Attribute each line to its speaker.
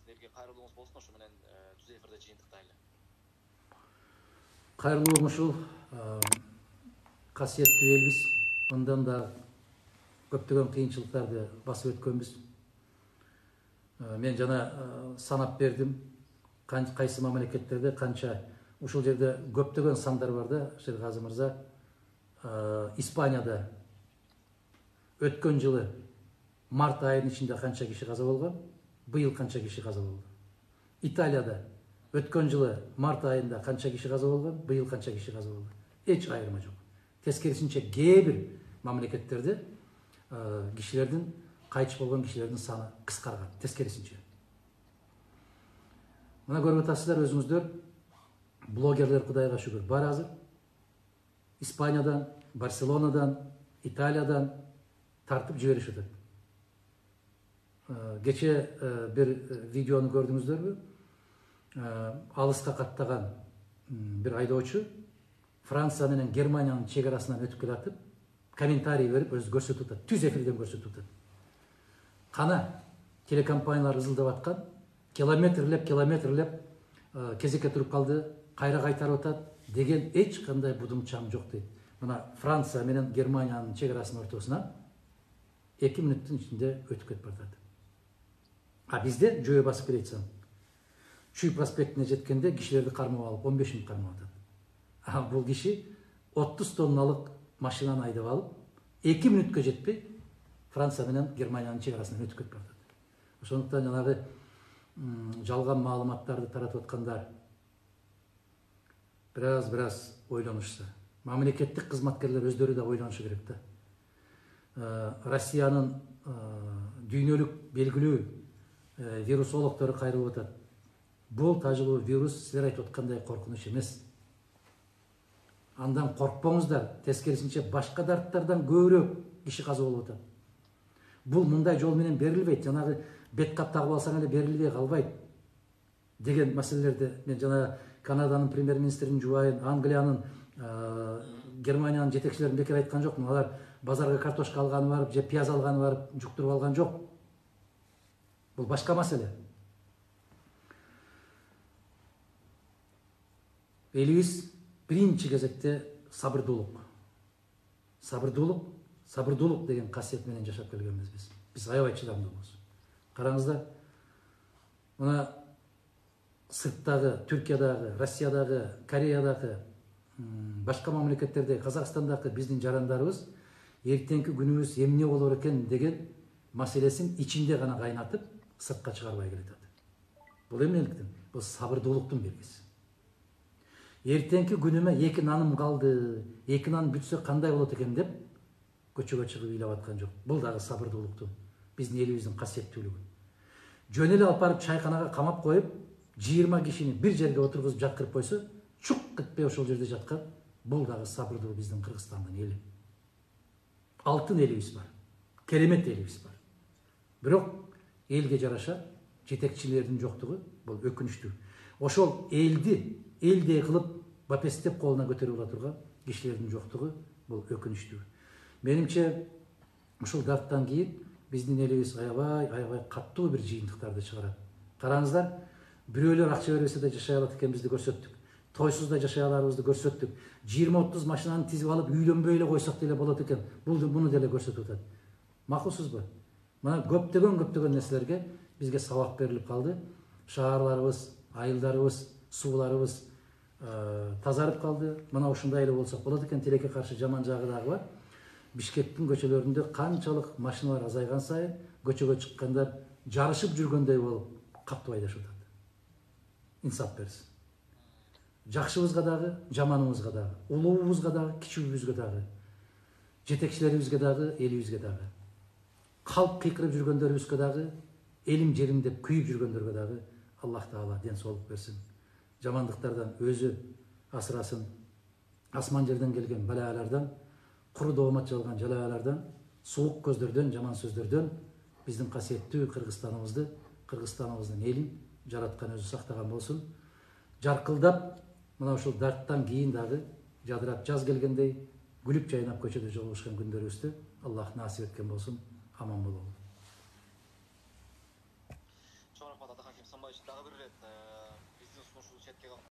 Speaker 1: силерге кайрылууңуз болсун, ошо менен түз эфирде жыйынтыктайлы.
Speaker 2: Кайрылуу ушул касиеттүү элбиз. Мындан да көптөгөн кыйынчылыктарды басып өткөнбүз. Мен жана санап бердим, кайсы мамлекеттерде канча ушул жерде көптөгөн сандар бар да, Шергази мырза. Испанияда өткөн жылы март айынын ичинде канча киши каза болгон, быйыл канча киши каза болду. Италияда өткөн жылы март айында канча киши каза болгон, быйыл канча киши каза болду. Эч айырма жок. Тескерисинче кээ бир мамлекеттерде кишилердин, кайтыш болгон кишилердин саны кыскарган. Тескерисинче. Мына көрүп атасыздар өзүңүздөр, блогерлер Кудайга шүгүр бар азыр. Испаниядан, Барселонадан, Италиядан тартып жиберишет. Кече бир видеону көрдүңүздөрбү? Алыска каттаган бир айдоочу Франция менен Германиянын чек арасынан өтүп келатып, комментарий берип өзү көрсөтүп атат, түз эфирден көрсөтүп атат. Кана телекомпаниялар ызылдап аткан, километрлеп кезекке туруп калды, кайра кайтарып атат деген эч кандай будумчам жок дейт. Мына Франция менен Германиянын чек арасынын ортосунан 2 мүнөттүн ичинде өтүп кетип атат. А бизде жөө басып келетсең, Чүй проспектине жеткенде кишилерди кармап алып 15 мүнөт кармап атат. А бул киши 30 тонналык машинаны айдап алып 2 мүнөткө жетпей Франция менен Германиянын чек арасынан өтүп кетип атат. Ошондуктан жанагы жалган маалыматтарды таратып аткандар бираз ойлонушса. Мамлекеттик кызматкерлер өздөрү да ойлонушу керек да. Россиянын дүйнөлүк белгилүү вирусологдору кайрылып атат. Бул тажылуу вирус силер айтып аткандай коркунуч эмес. Андан коркпоңуздар, тескерисинче башка дарттардан көбүрөөк киши каза болуп атат. Бул мындай жол менен берилбейт, жанагы бет кап тагып алсаң эле берилбей калбайт деген маселелерди мен жана Канаданын премьер-министринин жубайын, Англиянын, Германиянын жетекчилерин бекер айткан жокмун. Алар базарга картошка алганы барып, же пияз алганы барып жуктуруп алган жок. Бул башка маселе. Элибиз биринчи кезекте сабырдуулук. Сабырдуулук деген касиет менен жашап келгенбиз биз. Биз аябай чыдамдуубуз. Караңыздар, мына сырттагы, Түркиядагы, Россиядагы, Кореядагы, башка мамлекеттерде, Казакстандагы биздин жарандарыбыз эртеңки күнүбүз эмне болор экен деген маселесин ичинде гана кайнатып, сыртка чыгарбай келатат. Бул эмнеликтен? Бул сабырдуулуктун белгиси. Эртеңки күнүмө 2 наным калды, 2 нан бүтсө кандай болот экен деп көчөгө чыгып ыйлап аткан жок. Бул дагы сабырдуулуктун, биздин элибиздин касиеттүүлүгү. Жөн эле алып барып чайканага камап коюп, 20 кишини бир жерге отургузуп жаткырып койсо, чук кетпей ошол жерде жаткан, бул дагы сабырдуу биздин Кыргызстандын эли. Алтын элибиз бар, керемет элибиз бар. Бирок элге жараша жетекчилердин жоктугу бул өкүнүчтүү. Ошол элдей кылып бапестеп колуна көтөрүп ала турган кишилердин жоктугу бул өкүнүчтүү. Менимче ушул дарттан кийин биздин элибиз аябай каттуу бир жыйынтыктарды чыгарат. Караңыздар, бирөөлөр акча бербесе да жашай алат экенибизди көрсөттүк. Тойсуз да жашай аларыбызды көрсөттүк. 20-30 машинаны тизип алып үйлөнбөй эле койсок деле болот экен. Буну деле көрсөтүп атат. Макулсузбу? Мына көптөгөн нерселерге бизге сабак берилип калды. Шаарларыбыз, айылдарыбыз, сууларыбыз тазарып калды. Мына ушундай эле болсок болот экен. Тилекке каршы жаман жагы дагы бар. Бишкектин көчөлөрүндө канчалык машиналар азайган сайын көчөгө чыккандар жарышып жүргөндөй болуп каттып айдашып атат. Инсап берсин. Жакшыбызга дагы, жаманыбызга дагы, улуубузга дагы, кичүүбүзгө дагы, жетекчилерибизге дагы, элибизге дагы, калп кыйкырып жүргөндөрүбүзгө дагы, элим жерим деп күйүп жүргөндөргө дагы Аллах Таала ден соолук берсин. Жамандыктардан өзү асырасын. Асман жерден келген балалардан, куру доомат жалган жалалардан, суук көздөрдөн, жаман сөздөрдөн биздин касиеттүү Кыргызстаныбыздын элин жараткан өзү сактаган болсун. Жаркылдап, мына ушул дарттан кийин дагы жадырап жаз келгендей күлүп жайнап көчөдө жолугушкан күндөрүбүздү Аллах насип эткен болсун. Аман бололу.
Speaker 1: Дадахан Ким Самбаевич дагы бир ирет биздин сунушу четке